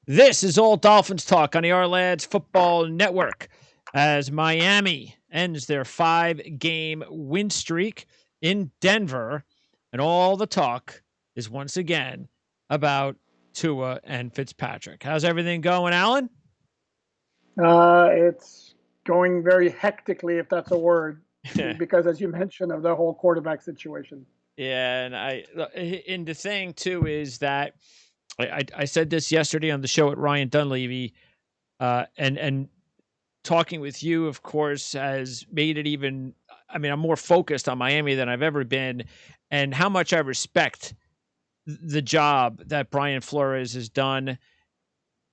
This is AllDolphins Talk on the Our Football Network as Miami ends their 5-game win streak in Denver. And all the talk is once again about Tua and Fitzpatrick. How's everything going, Alan? It's going very hectically, if that's a word, because as you mentioned, of the whole quarterback situation. Yeah, and the thing too is that I said this yesterday on the show at Ryan Dunleavy, and talking with you, of course, has made it even. I mean, I'm more focused on Miami than I've ever been, and how much I respect the job that Brian Flores has done.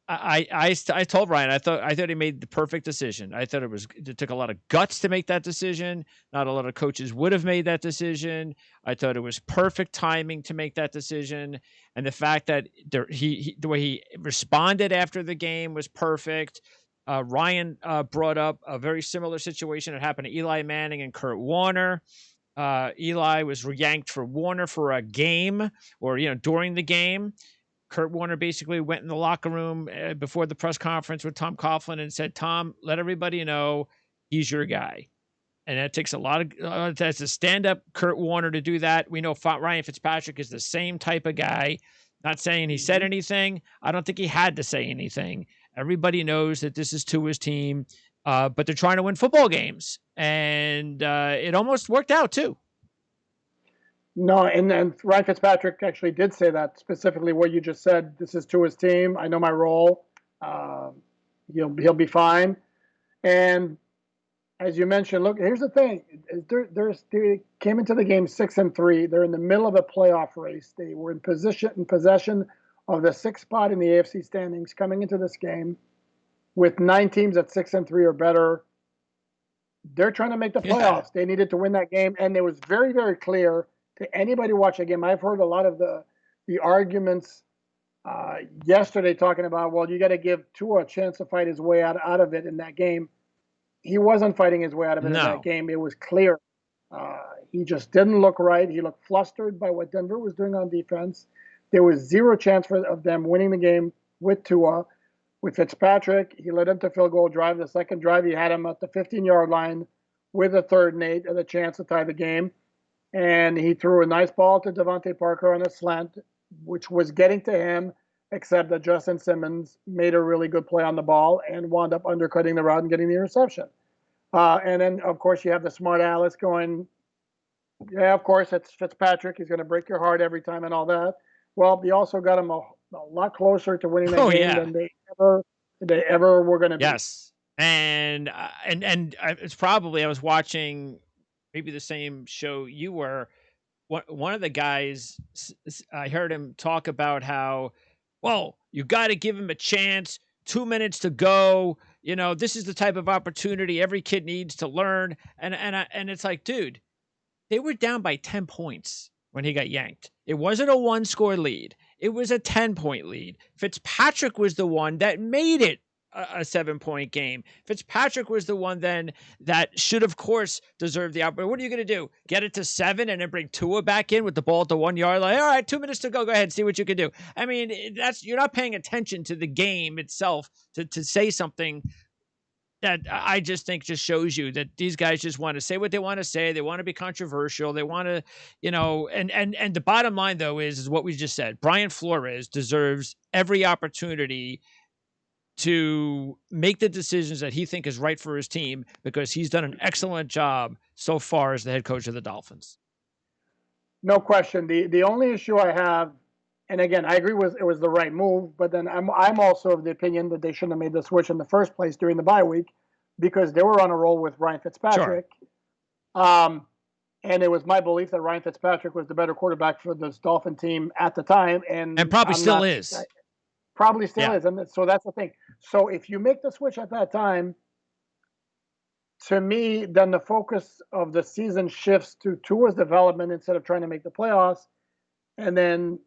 I told Ryan I thought he made the perfect decision. I thought it took a lot of guts to make that decision. Not a lot of coaches would have made that decision. I thought it was perfect timing to make that decision, and the fact that the way he responded after the game was perfect. Ryan brought up a very similar situation that happened to Eli Manning and Kurt Warner. Eli was yanked for Warner for a game, or during the game. Kurt Warner basically went in the locker room before the press conference with Tom Coughlin and said, "Tom, let everybody know he's your guy." And that takes a lot of that's a stand-up Kurt Warner to do that. We know Ryan Fitzpatrick is the same type of guy. Not saying he said anything. I don't think he had to say anything. Everybody knows that this is Tua's team, but they're trying to win football games, and it almost worked out too. No, and Ryan Fitzpatrick actually did say that specifically what you just said. This is to his team. I know my role. Uh, he'll be fine. And as you mentioned, look, here's the thing: they came into the game 6-3. They're in the middle of a playoff race. They were in possession of the sixth spot in the AFC standings coming into this game, with 9 teams at 6-3 or better. They're trying to make the playoffs. They needed to win that game, and it was very, very clear to anybody watching the game. I've heard a lot of the arguments yesterday talking about, well, you got to give Tua a chance to fight his way out of it in that game. He wasn't fighting his way out of it in that game. It was clear. He just didn't look right. He looked flustered by what Denver was doing on defense. There was zero chance of them winning the game with Tua. With Fitzpatrick, he led him to field goal drive. The second drive, he had him at the 15-yard line with a 3rd and 8 and a chance to tie the game. And he threw a nice ball to Devontae Parker on a slant, which was getting to him, except that Justin Simmons made a really good play on the ball and wound up undercutting the route and getting the interception. And then, of course, you have the smart Alice going, yeah, of course, it's Fitzpatrick. He's going to break your heart every time and all that. Well, they also got him a lot closer to winning that game than they ever were going to be. Yes. And it's probably, I was watching maybe the same show you were. One of the guys, I heard him talk about how, well, you got to give him a chance. 2 minutes to go. This is the type of opportunity every kid needs to learn. And it's like, dude, they were down by 10 points when he got yanked. It wasn't a 1-score lead. It was a 10-point lead. Fitzpatrick was the one that made it a 7-point game. Fitzpatrick was the one then that should, of course, deserve the opportunity. What are you going to do? Get it to 7 and then bring Tua back in with the ball at the 1-yard line? All right, 2 minutes to go. Go ahead and see what you can do. I mean, you're not paying attention to the game itself to say something that I just think just shows you that these guys just want to say what they want to say. They want to be controversial. They want to, and the bottom line though is what we just said. Brian Flores deserves every opportunity to make the decisions that he thinks is right for his team because he's done an excellent job so far as the head coach of the Dolphins. No question. The only issue I have, and again, I agree it was the right move, but then I'm also of the opinion that they shouldn't have made the switch in the first place during the bye week because they were on a roll with Ryan Fitzpatrick. Sure. And it was my belief that Ryan Fitzpatrick was the better quarterback for this Dolphin team at the time, and probably still is. Probably still is, and so that's the thing. So if you make the switch at that time, to me, then the focus of the season shifts to Tua's development instead of trying to make the playoffs, and then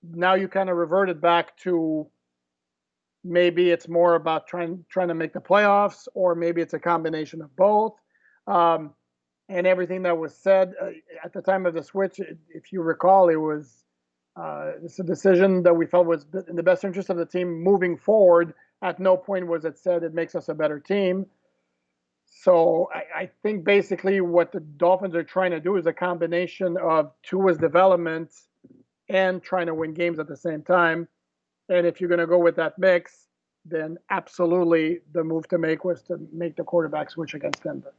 now you kind of reverted back to maybe it's more about trying to make the playoffs, or maybe it's a combination of both. And everything that was said at the time of the switch, if you recall, it was It's a decision that we felt was in the best interest of the team moving forward. At no point was it said it makes us a better team. So I think basically what the Dolphins are trying to do is a combination of Tua's development and trying to win games at the same time. And if you're going to go with that mix, then absolutely the move to make was to make the quarterback switch against Denver.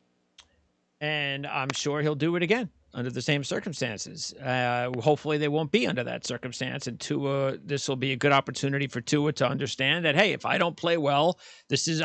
And I'm sure he'll do it again under the same circumstances. Hopefully they won't be under that circumstance. And Tua, this will be a good opportunity for Tua to understand that, hey, if I don't play well,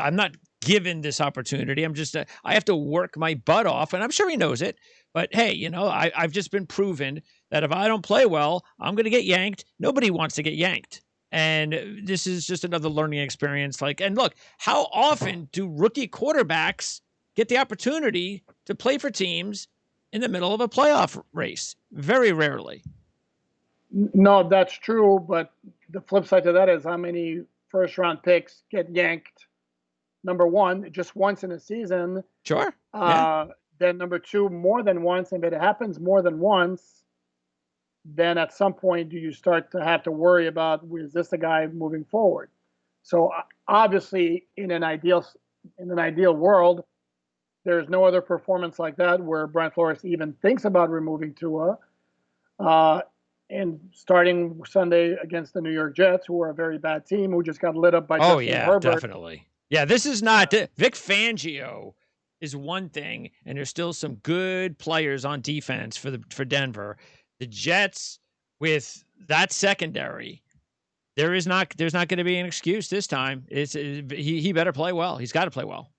I'm not given this opportunity. I have to work my butt off. And I'm sure he knows it. But hey, I've just been proven that if I don't play well, I'm going to get yanked. Nobody wants to get yanked. And this is just another learning experience. And look, how often do rookie quarterbacks get the opportunity to play for teams in the middle of a playoff race? Very rarely. No, that's true. But the flip side to that is how many first round picks get yanked. Number one, just once in a season. Sure. Yeah. Then number two, more than once. And if it happens more than once, then at some point do you start to have to worry about, is this the guy moving forward? So obviously in an ideal world, there's no other performance like that where Brian Flores even thinks about removing Tua. And starting Sunday against the New York Jets, who are a very bad team, who just got lit up by Justin Herbert. Definitely. Yeah, this is not Vic Fangio is one thing, and there's still some good players on defense for Denver. The Jets, with that secondary, there's not going to be an excuse this time. He better play well. He's got to play well.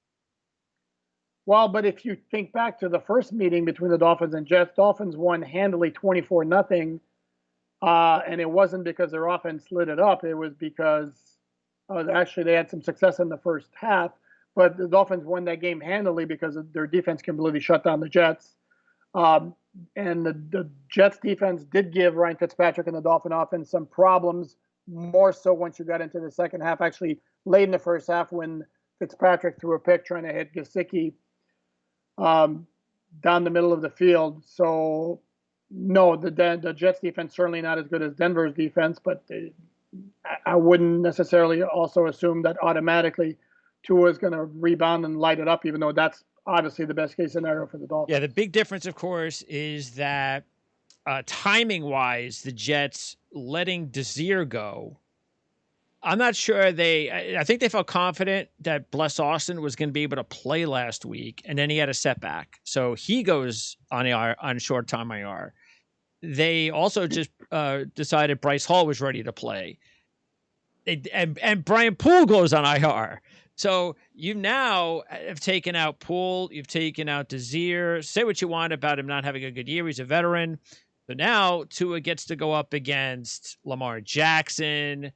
Well, but if you think back to the first meeting between the Dolphins and Jets, Dolphins won handily 24-0. And it wasn't because their offense lit it up. It was because actually they had some success in the first half. But the Dolphins won that game handily because their defense completely shut down the Jets. And the Jets defense did give Ryan Fitzpatrick and the Dolphin offense some problems, more so once you got into the second half. Actually, late in the first half when Fitzpatrick threw a pick trying to hit Gesicki down the middle of the field. So, no, the Jets defense certainly not as good as Denver's defense, but I wouldn't necessarily also assume that automatically Tua is going to rebound and light it up, even though that's obviously the best case scenario for the Dolphins. Yeah, the big difference, of course, is that timing-wise, the Jets letting Desir go, I'm not sure I think they felt confident that Bless Austin was going to be able to play last week, and then he had a setback. So he goes on short-time IR. They also just decided Bryce Hall was ready to play. And Brian Poole goes on IR. So you now have taken out Poole, you've taken out Desir. Say what you want about him not having a good year. He's a veteran. So now Tua gets to go up against Lamar Jackson.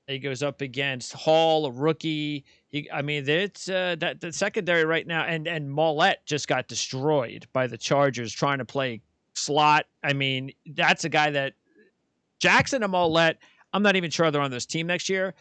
He goes up against Hall, a rookie. It's that the secondary right now, and Mollett just got destroyed by the Chargers trying to play slot. That's a guy that Jackson and Mollett, I'm not even sure they're on this team next year.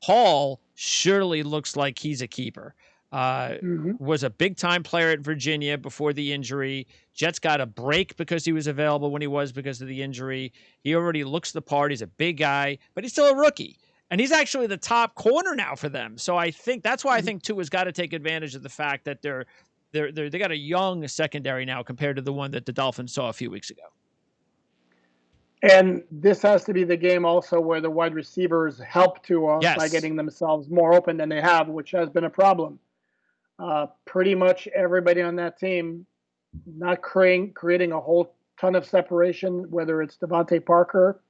Hall surely looks like he's a keeper. Was a big-time player at Virginia before the injury. Jets got a break because he was available when he was because of the injury. He already looks the part. He's a big guy, but he's still a rookie. And he's actually the top corner now for them. So I think that's why I think Tua's got to take advantage of the fact that they got a young secondary now compared to the one that the Dolphins saw a few weeks ago. And this has to be the game also where the wide receivers help Tua by getting themselves more open than they have, which has been a problem. Pretty much everybody on that team not creating a whole ton of separation, whether it's Devontae Parker,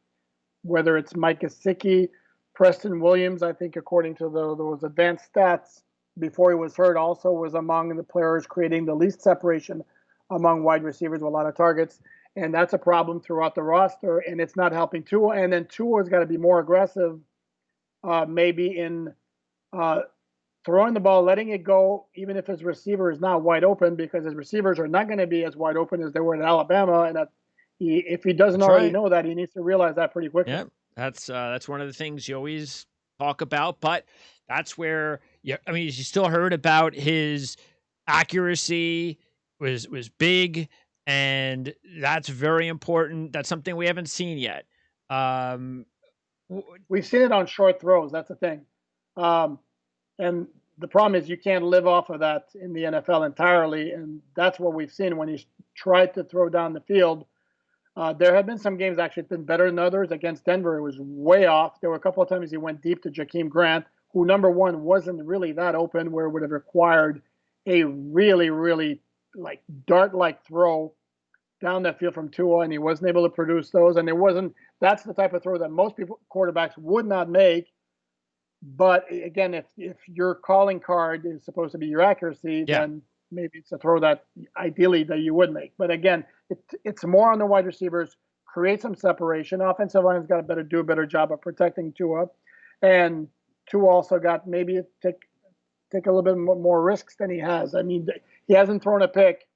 whether it's Mike Gesicki, Preston Williams, I think according to those advanced stats before he was hurt, also was among the players creating the least separation among wide receivers with a lot of targets. And that's a problem throughout the roster, and it's not helping Tua. And then Tua's got to be more aggressive, maybe in throwing the ball, letting it go, even if his receiver is not wide open, because his receivers are not going to be as wide open as they were in Alabama. And if he doesn't already know that, he needs to realize that pretty quickly. Yeah, that's one of the things you always talk about, but that's where you still heard about his accuracy was big. And that's very important. That's something we haven't seen yet. Um, We've seen it on short throws. That's the thing. Um, and the problem is you can't live off of that in the NFL entirely. And that's what we've seen when he's tried to throw down the field. There have been some games actually been better than others. Against Denver, it was way off. There were a couple of times he went deep to Jakeem Grant, who, number one, wasn't really that open where it would have required a really, really like dart-like throw down that field from Tua, and he wasn't able to produce those. And it wasn't. That's the type of throw that most people quarterbacks would not make. But again, if your calling card is supposed to be your accuracy, yeah, then maybe it's a throw that ideally that you would make. But again, it's more on the wide receivers, create some separation. Offensive line's got to do a better job of protecting Tua, and Tua also got maybe take a little bit more risks than he has. I mean, he hasn't thrown a pick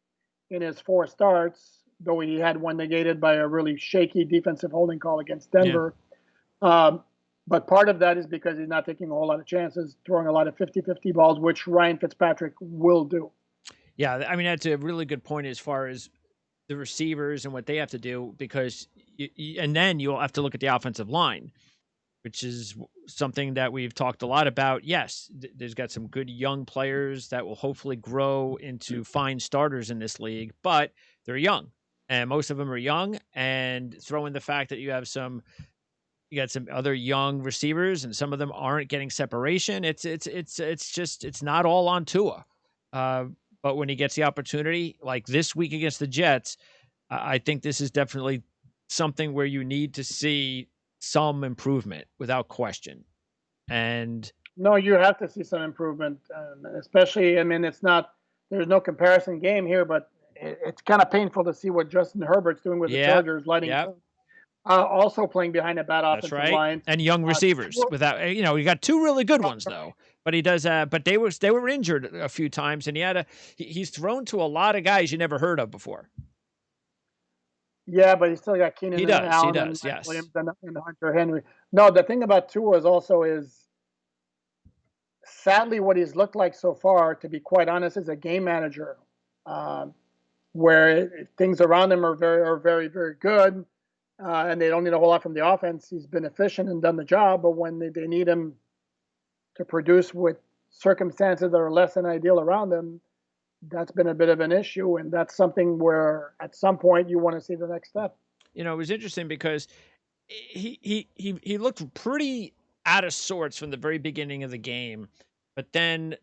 in his 4 starts, though he had one negated by a really shaky defensive holding call against yeah. Denver. But part of that is because he's not taking a whole lot of chances, throwing a lot of 50-50 balls, which Ryan Fitzpatrick will do. Yeah, I mean that's a really good point as far as the receivers and what they have to do, because and then you'll have to look at the offensive line, which is something that we've talked a lot about. Yes, there's got some good young players that will hopefully grow into fine starters in this league, but they're young, and most of them are young. And throw in the fact that you got some other young receivers, and some of them aren't getting separation. It's not all on Tua. Uh, but when he gets the opportunity, like this week against the Jets, I think this is definitely something where you need to see some improvement without question. And No, you have to see some improvement, especially. I mean, it's not. There's no comparison game here, but it's kind of painful to see what Justin Herbert's doing with the yeah, Chargers, letting yeah, also playing behind a bad that's offensive right. line. And young receivers without, you got two really good ones though. But he does. But they were injured a few times, and he's thrown to a lot of guys you never heard of before. Yeah, but he still got Keenan He and does. He Allen and does. Mike Yes. Williams and Hunter Henry. No, the thing about Tua is sadly what he's looked like so far, to be quite honest, is a game manager, um, where things around him are very, very good, and they don't need a whole lot from the offense. He's been efficient and done the job, but when they need him to produce with circumstances that are less than ideal around him, that's been a bit of an issue, and that's something where at some point you want to see the next step. It was interesting because he looked pretty out of sorts from the very beginning of the game, but then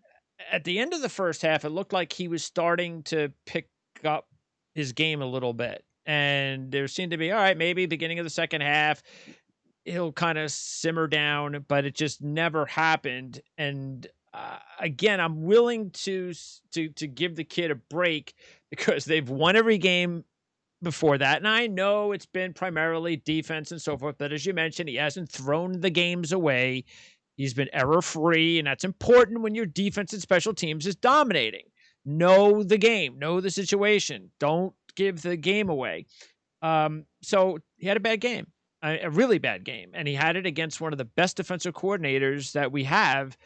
at the end of the first half, it looked like he was starting to pick up his game a little bit, and there seemed to be all right. Maybe beginning of the second half, he'll kind of simmer down, but it just never happened. And again, I'm willing to give the kid a break because they've won every game before that. And I know it's been primarily defense and so forth, but as you mentioned, he hasn't thrown the games away. He's been error free, and that's important when your defense and special teams is dominating. Know the game, know the situation. Don't give the game away. So he had a bad game, a really bad game, and he had it against one of the best defensive coordinators that we have.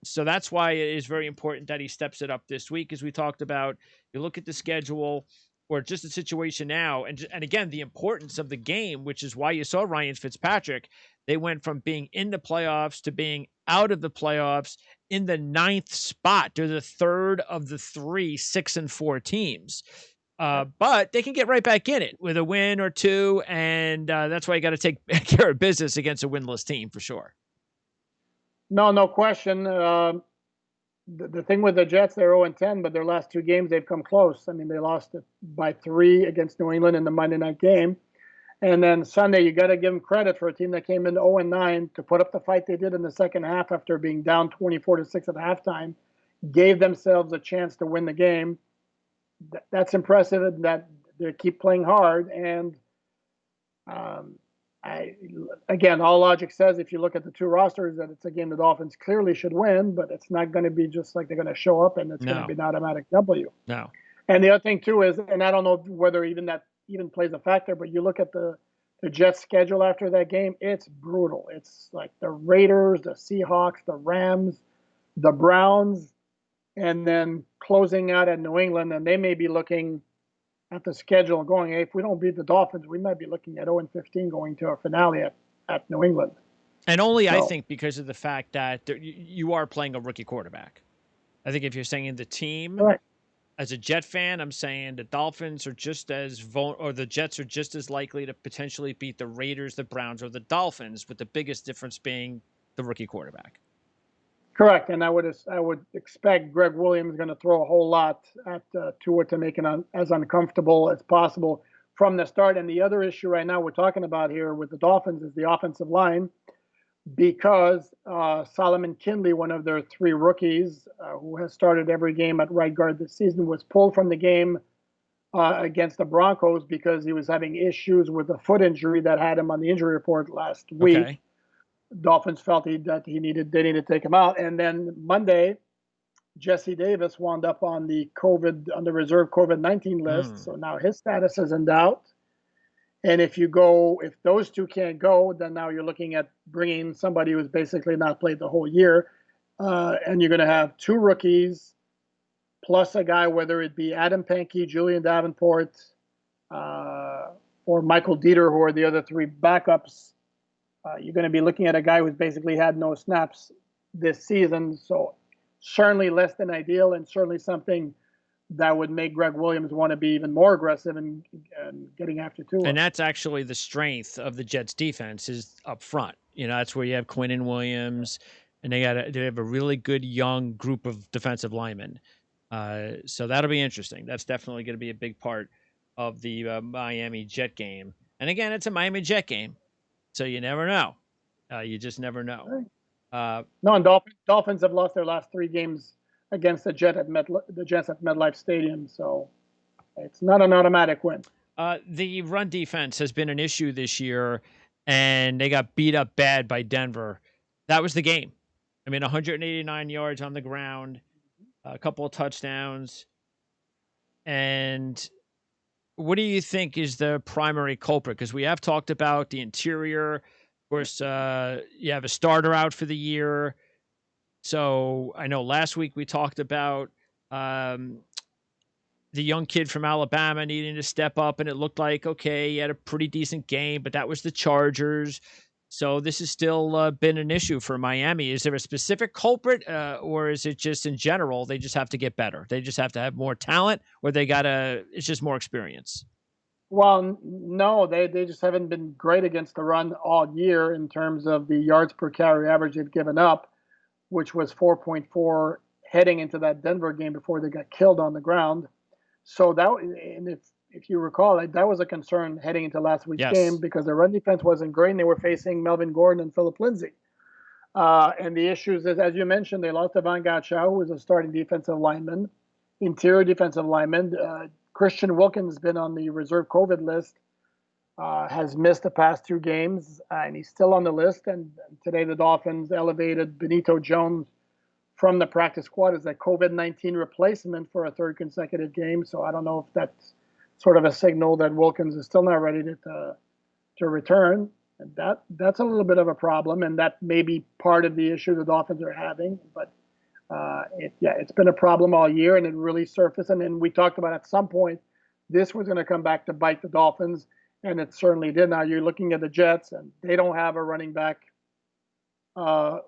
So that's why it is very important that he steps it up this week, as we talked about. You look at the schedule, or just the situation now, and again, the importance of the game, which is why you saw Ryan Fitzpatrick. They went from being in the playoffs to being out of the playoffs in the 9th spot. They're the third of the 3 6-4 teams. But they can get right back in it with a win or two, and that's why you got to take care of business against a winless team for sure. No question. The thing with the Jets, they're 0-10, but their last 2 games they've come close. I mean, they lost it by 3 against New England in the Monday night game, and then Sunday you got to give them credit for a team that came in 0-9 to put up the fight they did in the second half after being down 24-6 at halftime, gave themselves a chance to win the game. That's impressive. That they keep playing hard, and again, all logic says if you look at the 2 rosters that it's a game the Dolphins clearly should win, but it's not going to be just like they're going to show up and it's going to be an automatic W. No. And the other thing too is, and I don't know whether that even plays a factor, but you look at the Jets schedule after that game, it's brutal. It's like the Raiders, the Seahawks, the Rams, the Browns, and then closing out at New England, and they may be looking at the schedule going, hey, if we don't beat the Dolphins, we might be looking at 0-15 going to a finale at New England. And only, I So, think, because of the fact that you are playing a rookie quarterback. I think if you're saying the team, right. as a Jet fan, I'm saying the Dolphins are just as or the Jets are just as likely to potentially beat the Raiders, the Browns, or the Dolphins, with the biggest difference being the rookie quarterback. Correct, and I would expect Greg Williams is going to throw a whole lot at Tua to make it as uncomfortable as possible from the start. And the other issue right now we're talking about here with the Dolphins is the offensive line, because Solomon Kindley, one of their three rookies, who has started every game at right guard this season, was pulled from the game against the Broncos because he was having issues with a foot injury that had him on the injury report last week. Okay. Dolphins felt they needed to take him out, and then Monday, Jesse Davis wound up on the reserve COVID-19 list. So now his status is in doubt. And if those two can't go, then now you're looking at bringing somebody who's basically not played the whole year, and you're going to have two rookies plus a guy, whether it be Adam Pankey, Julian Davenport, or Michael Dieter, who are the other three backups. You're going to be looking at a guy who's basically had no snaps this season. So certainly less than ideal, and certainly something that would make Greg Williams want to be even more aggressive and getting after Tua. And that's actually the strength of the Jets defense, is up front. That's where you have Quinnen Williams, and they have a really good young group of defensive linemen. So that'll be interesting. That's definitely going to be a big part of the Miami Jet game. And again, it's a Miami Jet game, so you never know. You just never know. No, and Dolphins have lost their last 3 games against the Jets at MetLife Stadium, so it's not an automatic win. The run defense has been an issue this year, and they got beat up bad by Denver. That was the game. 189 yards on the ground, a couple of touchdowns. And what do you think is the primary culprit? Because we have talked about the interior. Of course, you have a starter out for the year. So I know last week we talked about the young kid from Alabama needing to step up, and it looked like, okay, he had a pretty decent game, but that was the Chargers. So this has still been an issue for Miami. Is there a specific culprit, or is it just in general they just have to get better? They just have to have more talent, or it's just more experience? Well, no, they just haven't been great against the run all year in terms of the yards per carry average they've given up, which was 4.4 heading into that Denver game before they got killed on the ground. So if you recall, that was a concern heading into last week's game, because their run defense wasn't great, and they were facing Melvin Gordon and Philip Lindsay. And the issues is, as you mentioned, they lost Devon Gotchow, who was a starting defensive lineman, interior defensive lineman. Christian Wilkins has been on the reserve COVID list, has missed the past 2 games, and he's still on the list. And today the Dolphins elevated Benito Jones from the practice squad as a COVID-19 replacement for a 3rd consecutive game. So I don't know if that's sort of a signal that Wilkins is still not ready to return. And that's a little bit of a problem, and that may be part of the issue the Dolphins are having. But it's been a problem all year, and it really surfaced. And then we talked about at some point this was going to come back to bite the Dolphins, and it certainly did. Now you're looking at the Jets, and they don't have a running back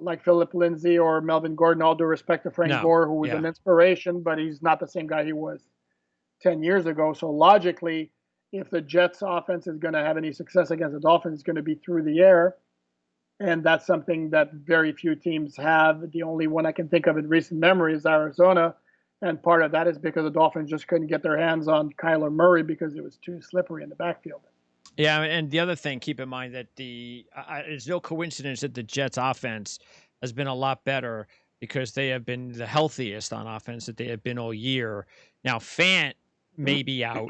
like Philip Lindsay or Melvin Gordon. All due respect to Frank Gore, who was an inspiration, but he's not the same guy he was 10 years ago. So logically, if the Jets offense is going to have any success against the Dolphins, it's going to be through the air. And that's something that very few teams have. The only one I can think of in recent memory is Arizona. And part of that is because the Dolphins just couldn't get their hands on Kyler Murray because it was too slippery in the backfield. Yeah, and the other thing, keep in mind that it's no coincidence that the Jets offense has been a lot better, because they have been the healthiest on offense that they have been all year. Now, Fant may be out,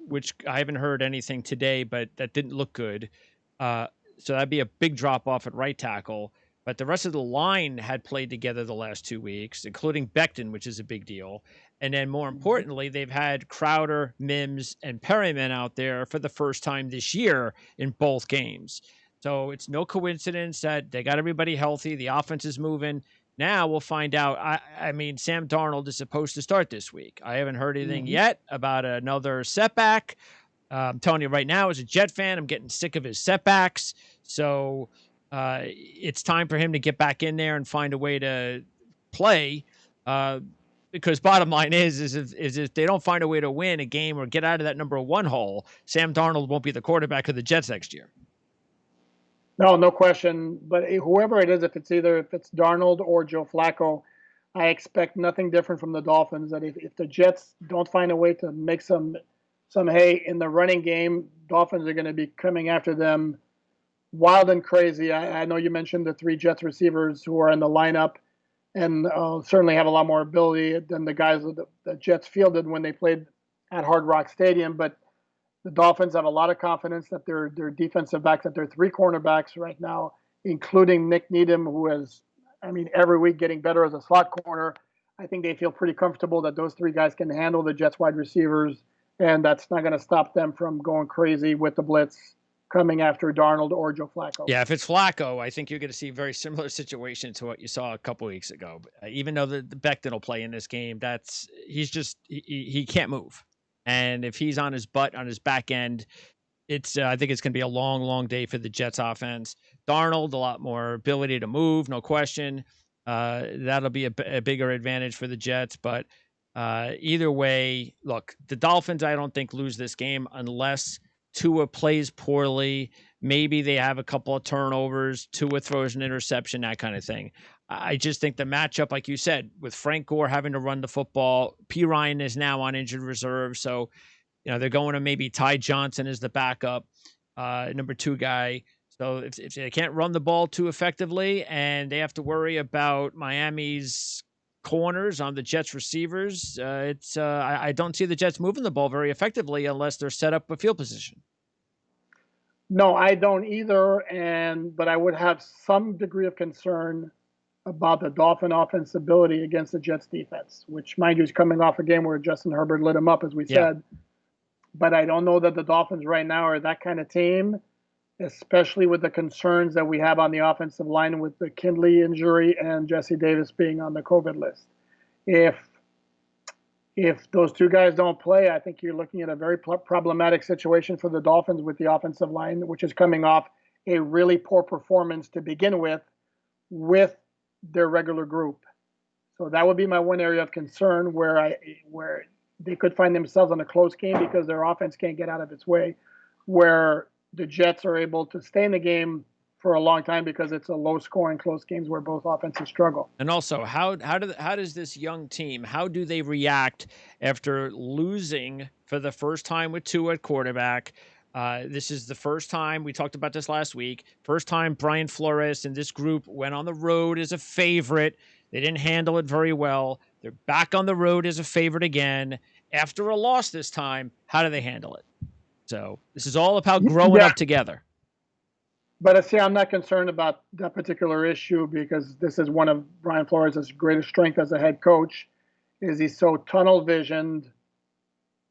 which I haven't heard anything today, but that didn't look good. So that'd be a big drop off at right tackle. But the rest of the line had played together the last 2 weeks, including Becton, which is a big deal. And then more importantly, they've had Crowder, Mims, and Perryman out there for the first time this year in both games. So it's no coincidence that they got everybody healthy. The offense is moving. Now we'll find out. I mean, Sam Darnold is supposed to start this week. I haven't heard anything Mm-hmm. yet about another setback. I'm telling you right now, as a Jet fan, I'm getting sick of his setbacks. So it's time for him to get back in there and find a way to play. Because bottom line is if they don't find a way to win a game or get out of that number one hole, Sam Darnold won't be the quarterback of the Jets next year. No question. But whoever it is, if it's Darnold or Joe Flacco, I expect nothing different from the Dolphins. That if the Jets don't find a way to make some hay in the running game, Dolphins are going to be coming after them wild and crazy. I know you mentioned the three Jets receivers who are in the lineup and certainly have a lot more ability than the guys that the Jets fielded when they played at Hard Rock Stadium. But the Dolphins have a lot of confidence that their defensive backs, that their three cornerbacks right now, including Nick Needham, who is, I mean, every week getting better as a slot corner. I think they feel pretty comfortable that those three guys can handle the Jets wide receivers, and that's not going to stop them from going crazy with the blitz coming after Darnold or Joe Flacco. Yeah, if it's Flacco, I think you're going to see a very similar situation to what you saw a couple weeks ago. Even though the Becton will play in this game, he can't move. And if he's on his butt, on his back end, I think it's going to be a long, long day for the Jets offense. Darnold, a lot more ability to move, no question. That'll be a bigger advantage for the Jets. But either way, look, the Dolphins, I don't think lose this game unless Tua plays poorly. Maybe they have a couple of turnovers, Tua throws an interception, that kind of thing. I just think the matchup, like you said, with Frank Gore having to run the football, P. Ryan is now on injured reserve. So, they're going to maybe Ty Johnson as the backup, number two guy. So if they can't run the ball too effectively and they have to worry about Miami's corners on the Jets receivers, I don't see the Jets moving the ball very effectively unless they're set up a field position. No, I don't either. But I would have some degree of concern about the Dolphin offense ability against the Jets defense, which, mind you, is coming off a game where Justin Herbert lit him up, as we said. But I don't know that the Dolphins right now are that kind of team, especially with the concerns that we have on the offensive line with the Kindley injury and Jesse Davis being on the COVID list. If those two guys don't play, I think you're looking at a very problematic situation for the Dolphins with the offensive line, which is coming off a really poor performance to begin with their regular group. So that would be my one area of concern where they could find themselves in a close game because their offense can't get out of its way, where the Jets are able to stay in the game for a long time because it's a low-scoring, close games where both offenses struggle. And also, how does this young team, how do they react after losing for the first time with Tua at quarterback? This is the first time, we talked about this last week, first time Brian Flores and this group went on the road as a favorite. They didn't handle it very well. They're back on the road as a favorite again. After a loss this time, how do they handle it? So this is all about growing up together. But see, I'm not concerned about that particular issue because this is one of Brian Flores' greatest strength as a head coach, is he's so tunnel visioned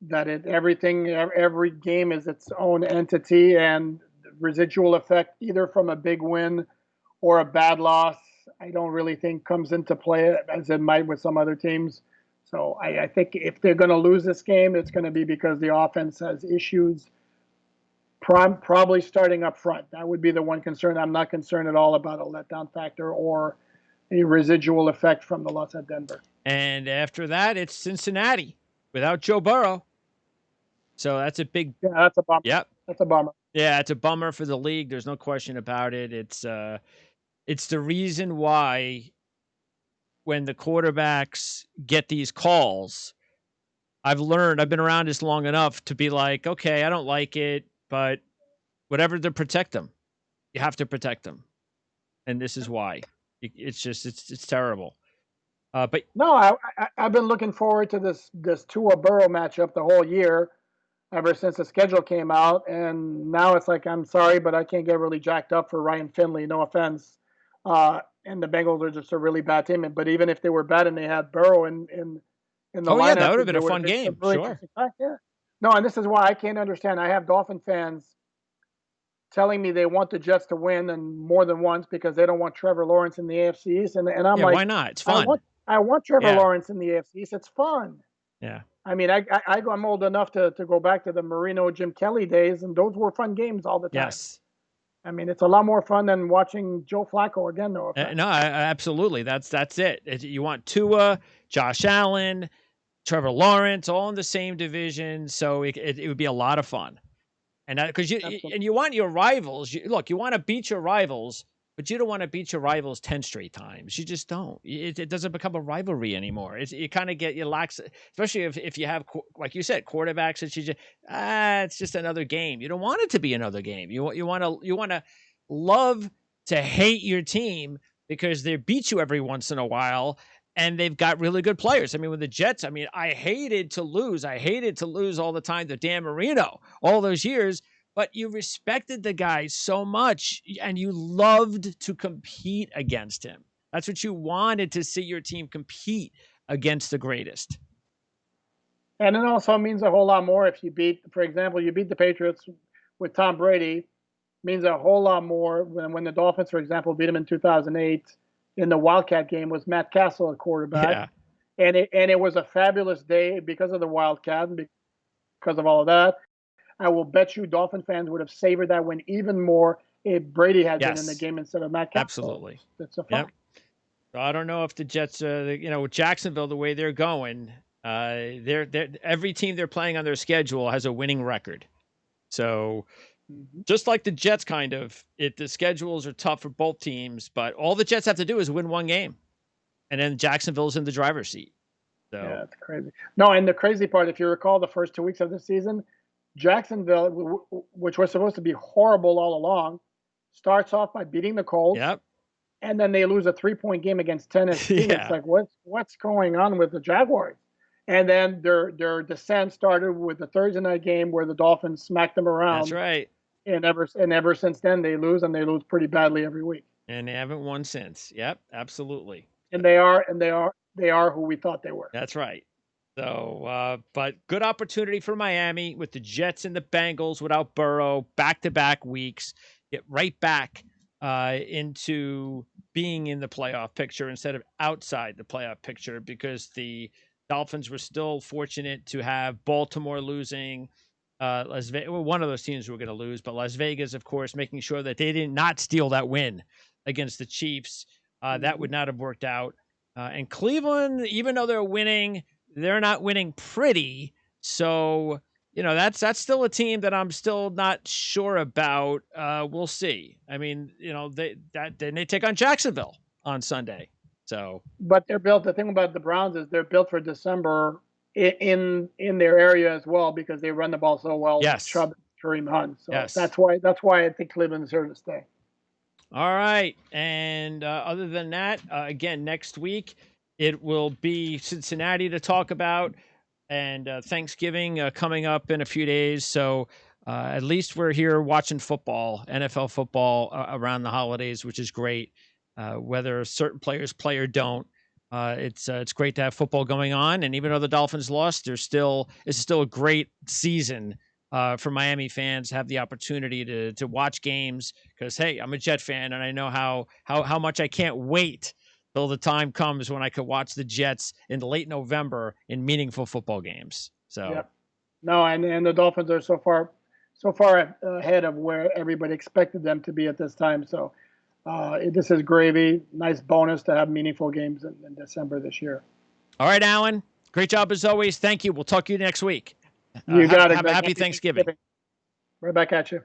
that every game is its own entity, and residual effect either from a big win or a bad loss, I don't really think comes into play as it might with some other teams. So I think if they're going to lose this game, it's going to be because the offense has issues, probably starting up front. That would be the one concern. I'm not concerned at all about a letdown factor or a residual effect from the loss at Denver. And after that, it's Cincinnati without Joe Burrow. So that's a big... Yeah, that's a bummer. Yep. That's a bummer. Yeah, it's a bummer for the league. There's no question about it. It's the reason why when the quarterbacks get these calls, I've been around this long enough to be like, okay, I don't like it, but whatever to protect them, you have to protect them. And this is why. It's terrible. But no, I've been looking forward to this Tua Burrow matchup the whole year, ever since the schedule came out, and now it's like, I'm sorry, but I can't get really jacked up for Ryan Finley. No offense, and the Bengals are just a really bad team. But even if they were bad and they had Burrow in the lineup, yeah, that would have been a fun game. Really, sure. Yeah. No, and this is why I can't understand. I have Dolphin fans telling me they want the Jets to win and more than once because they don't want Trevor Lawrence in the AFC East, and I'm Yeah, why like, not? It's fun. I want Trevor Yeah. Lawrence in the AFC East. It's fun. Yeah. I mean, I'm old enough to go back to the Marino Jim Kelly days, and those were fun games all the time. Yes. I mean, it's a lot more fun than watching Joe Flacco again, though. No, absolutely. That's it. You want Tua, Josh Allen, Trevor Lawrence, all in the same division, so it would be a lot of fun. And because you want your rivals. You want to beat your rivals, but you don't want to beat your rivals 10 straight times. You just don't. It doesn't become a rivalry anymore. You kind of you lax, especially if you have, like you said, quarterbacks that you just it's just another game. You don't want it to be another game. You want to love to hate your team because they beat you every once in a while. And they've got really good players. I mean, with the Jets, I hated to lose. I hated to lose all the time to Dan Marino all those years, but you respected the guy so much and you loved to compete against him. That's what you wanted, to see your team compete against the greatest. And it also means a whole lot more if you beat, for example, you beat the Patriots with Tom Brady, means a whole lot more when the Dolphins, for example, beat them in 2008. In the Wildcat game was Matt Castle at quarterback. Yeah. And it was a fabulous day because of the Wildcat and because of all of that. I will bet you Dolphin fans would have savored that win even more if Brady had been in the game instead of Matt Castle. Absolutely. That's a fact. Yep. So I don't know if the Jets, with Jacksonville, the way they're going, they're every team they're playing on their schedule has a winning record. So just like the Jets, the schedules are tough for both teams, but all the Jets have to do is win one game, and then Jacksonville's in the driver's seat. So yeah, it's crazy. No, and the crazy part, if you recall, the first 2 weeks of the season, Jacksonville, which was supposed to be horrible all along, starts off by beating the Colts. Yep. And then they lose a 3-point game against Tennessee. Yeah. It's like, what's going on with the Jaguars? And then their descent started with the Thursday night game where the Dolphins smacked them around. That's right. And ever since then they lose, and they lose pretty badly every week. And they haven't won since. Yep, absolutely. And they are who we thought they were. That's right. So, but good opportunity for Miami with the Jets and the Bengals without Burrow, back-to-back weeks. Get right back into being in the playoff picture instead of outside the playoff picture, because the Dolphins were still fortunate to have Baltimore losing. Las Vegas, one of those teams were going to lose, but Las Vegas, of course, making sure that they did not steal that win against the Chiefs. That would not have worked out. And Cleveland, even though they're winning, they're not winning pretty. So, that's still a team that I'm still not sure about. We'll see. I mean, they take on Jacksonville on Sunday. So, but they're built. The thing about the Browns is they're built for December in their area as well, because they run the ball so well. Yes. Chubb, Kareem Hunt. So yes. that's why I think Cleveland is here to stay. All right. And other than that, again, next week it will be Cincinnati to talk about, and Thanksgiving coming up in a few days. So at least we're here watching football, NFL football around the holidays, which is great. Whether certain players play or don't, it's great to have football going on. And even though the Dolphins lost, it's still a great season for Miami fans to have the opportunity to watch games, because, hey, I'm a Jet fan, and I know how much I can't wait till the time comes when I could watch the Jets in late November in meaningful football games. So, yep. No, and the Dolphins are so far ahead of where everybody expected them to be at this time. So this is gravy. Nice bonus to have meaningful games in December this year. All right, Alan. Great job as always. Thank you. We'll talk to you next week. You got it. Have a happy Thanksgiving. Right back at you.